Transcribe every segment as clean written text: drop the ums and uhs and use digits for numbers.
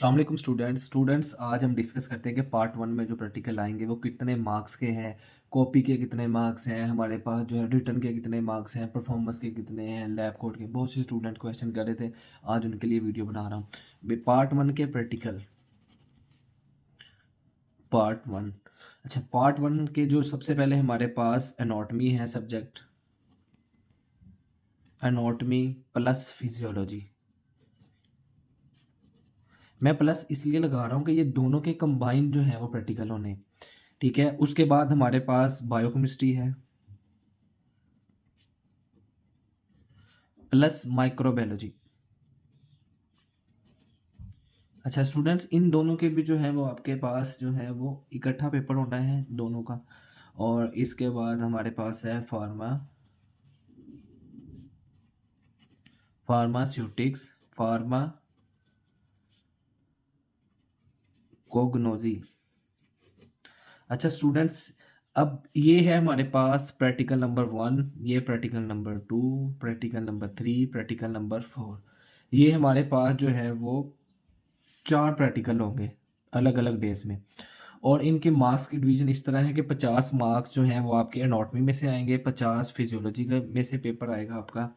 अस्सलाम वालेकुम स्टूडेंट्स आज हम डिस्कस करते हैं कि पार्ट वन में जो प्रैक्टिकल आएंगे वो कितने मार्क्स के हैं। कॉपी के कितने मार्क्स हैं, हमारे पास जो है रिटर्न के कितने मार्क्स हैं, परफॉर्मेंस के कितने हैं, लैब कोड के। बहुत से स्टूडेंट क्वेश्चन कर रहे थे, आज उनके लिए वीडियो बना रहा हूँ। पार्ट वन के प्रैक्टिकल पार्ट वन। अच्छा, पार्ट वन के जो सबसे पहले हमारे पास एनाटॉमी है सब्जेक्ट, एनाटॉमी प्लस फिजियोलॉजी। मैं प्लस इसलिए लगा रहा हूँ कि ये दोनों के कंबाइन जो है वो प्रैक्टिकल होने। ठीक है, उसके बाद हमारे पास बायोकेमिस्ट्री है प्लस माइक्रोबायोलॉजी। अच्छा स्टूडेंट्स, इन दोनों के भी जो है वो आपके पास जो है वो इकट्ठा पेपर होना है दोनों का। और इसके बाद हमारे पास है फार्मास्यूटिक्स, फार्माकोग्नोजी। अच्छा स्टूडेंट्स, अब ये है हमारे पास प्रैक्टिकल नंबर वन, ये practical number two, practical number three, practical number four. ये हमारे पास जो है वो 4 प्रैक्टिकल होंगे अलग अलग डेज में। और इनके मार्क्स की डिवीजन इस तरह है कि 50 मार्क्स जो हैं वो आपके एनाटॉमी में से आएंगे, 50 फिजियोलॉजी का में से पेपर आएगा आपका,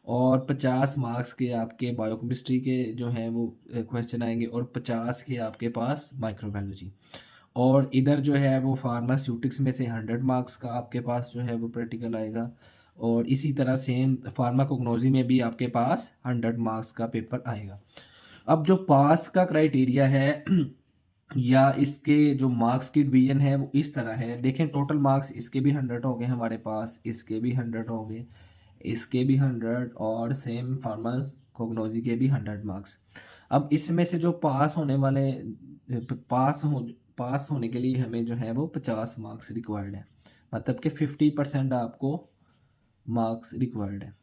और 50 मार्क्स के आपके बायोकेमिस्ट्री के जो हैं वो क्वेश्चन आएंगे, और 50 के आपके पास माइक्रोबायोलॉजी। और इधर जो है वो फार्मास्यूटिक्स में से 100 मार्क्स का आपके पास जो है वो प्रैक्टिकल आएगा। और इसी तरह सेम फार्माकोग्नोजी में भी आपके पास 100 मार्क्स का पेपर आएगा। अब जो पास का क्राइटेरिया है या इसके जो मार्क्स की डिवीजन है वो इस तरह है। देखें, टोटल मार्क्स इसके भी 100 हो गए हमारे पास, इसके भी 100 हो गए, इसके भी 100, और सेम फार्माकोग्नोजी के भी 100 मार्क्स। अब इसमें से जो पास होने वाले पास हो पास होने के लिए हमें जो है वो 50 मार्क्स रिक्वायर्ड है, मतलब कि 50% आपको मार्क्स रिक्वायर्ड है,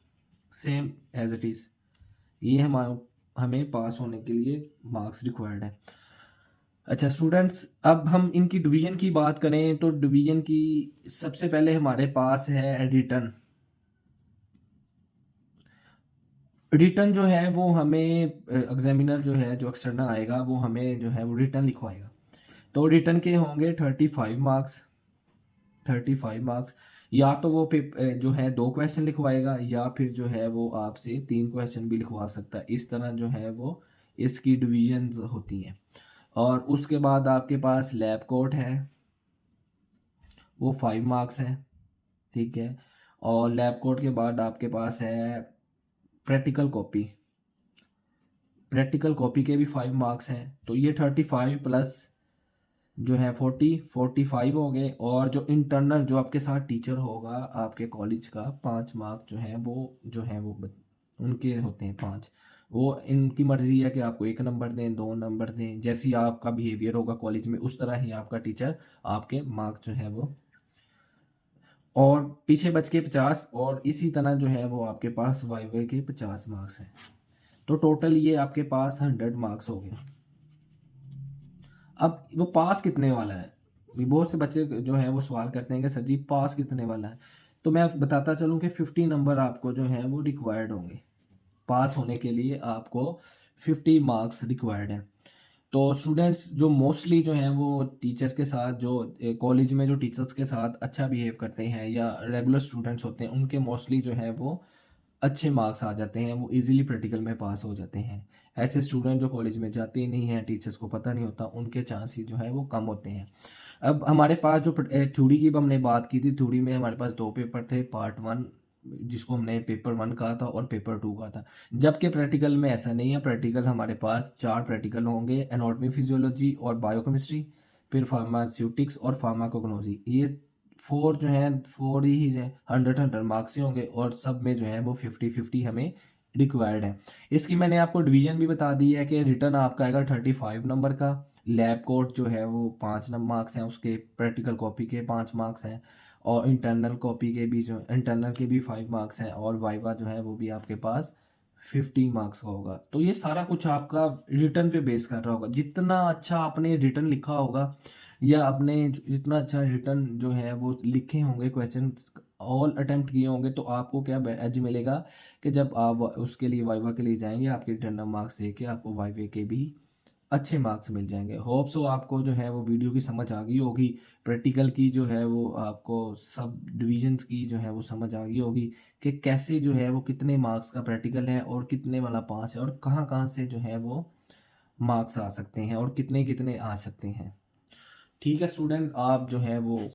सेम एज इट इज़। ये हमें पास होने के लिए मार्क्स रिक्वायर्ड है। अच्छा स्टूडेंट्स, अब हम इनकी डिवीजन की बात करें तो डिवीजन की सबसे पहले हमारे पास है रिटर्न। रिटर्न जो है वो हमें एग्जामिनर जो है, जो एक्सटर्नल आएगा, वो हमें जो है वो रिटर्न लिखवाएगा। तो रिटर्न के होंगे 35 मार्क्स। 35 मार्क्स, या तो वो जो है 2 क्वेश्चन लिखवाएगा, या फिर जो है वो आपसे 3 क्वेश्चन भी लिखवा सकता है। इस तरह जो है वो इसकी डिवीजन्स होती हैं। और उसके बाद आपके पास लैब कोट है, वो 5 मार्क्स है। ठीक है, और लैब कोट के बाद आपके पास है प्रैक्टिकल कॉपी। प्रैक्टिकल कॉपी के भी 5 मार्क्स हैं, तो ये 35 प्लस जो है 45 हो गए। और जो इंटरनल जो आपके साथ टीचर होगा आपके कॉलेज का, 5 मार्क्स जो है वो उनके होते हैं 5। वो इनकी मर्जी है कि आपको 1 नंबर दें, 2 नंबर दें, जैसी आपका बिहेवियर होगा कॉलेज में उस तरह ही आपका टीचर आपके मार्क्स जो है वो। और पीछे बच के 50, और इसी तरह जो है वो आपके पास वाइवे के 50 मार्क्स हैं। तो टोटल ये आपके पास 100 मार्क्स हो गए। अब वो पास कितने वाला है, बहुत से बच्चे जो हैं वो सवाल करते हैं कि सर जी पास कितने वाला है। तो मैं बताता चलूँ कि 50 नंबर आपको जो है वो रिक्वायर्ड होंगे। पास होने के लिए आपको 50 मार्क्स रिक्वायर्ड हैं। तो स्टूडेंट्स जो मोस्टली जो हैं वो टीचर्स के साथ, जो कॉलेज में जो टीचर्स के साथ अच्छा बिहेव करते हैं या रेगुलर स्टूडेंट्स होते हैं, उनके मोस्टली जो है वो अच्छे मार्क्स आ जाते हैं, वो इजीली प्रैक्टिकल में पास हो जाते हैं। ऐसे स्टूडेंट जो कॉलेज में जाते ही नहीं हैं, टीचर्स को पता नहीं होता, उनके चांसेस जो है वो कम होते हैं। अब हमारे पास जो थ्योरी की हमने बात की थी, थ्योरी में हमारे पास 2 पेपर थे, पार्ट वन जिसको हमने पेपर 1 कहा था और पेपर 2 कहा था। जबकि प्रैक्टिकल में ऐसा नहीं है, प्रैक्टिकल हमारे पास 4 प्रैक्टिकल होंगे, एनाटॉमी, फिजियोलॉजी और बायोकेमिस्ट्री, फिर फार्मास्यूटिक्स और फार्माकोग्नोजी। ये 4 जो हैं 4 ही है, 100 मार्क्स ही होंगे, और सब में जो है वो 50-50 हमें रिक्वायर्ड है। इसकी मैंने आपको डिवीजन भी बता दी है कि रिटर्न आपका आएगा 35 नंबर का, लैब कोट जो है वो 5 मार्क्स हैं उसके, प्रैक्टिकल कॉपी के 5 मार्क्स हैं, और इंटरनल कॉपी के भी जो इंटरनल के भी 5 मार्क्स हैं, और वाइवा जो है वो भी आपके पास 50 मार्क्स का होगा। तो ये सारा कुछ आपका रिटर्न पे बेस कर रहा होगा। जितना अच्छा आपने रिटर्न लिखा होगा, या आपने जितना अच्छा रिटर्न जो है वो लिखे होंगे, क्वेश्चन ऑल अटेम्प्ट किए होंगे, तो आपको क्या एज मिलेगा कि जब आप उसके लिए वाइवा के लिए जाएंगे, आपके रिटर्न मार्क्स दे के आपको वाइवे के भी अच्छे मार्क्स मिल जाएंगे। होप सो आपको जो है वो वीडियो की समझ आ गई होगी, प्रैक्टिकल की जो है वो आपको सब डिविजन्स की जो है वो समझ आ गई होगी कि कैसे जो है वो कितने मार्क्स का प्रैक्टिकल है और कितने वाला पास है और कहाँ कहाँ से जो है वो मार्क्स आ सकते हैं और कितने कितने आ सकते हैं। ठीक है स्टूडेंट, आप जो है वो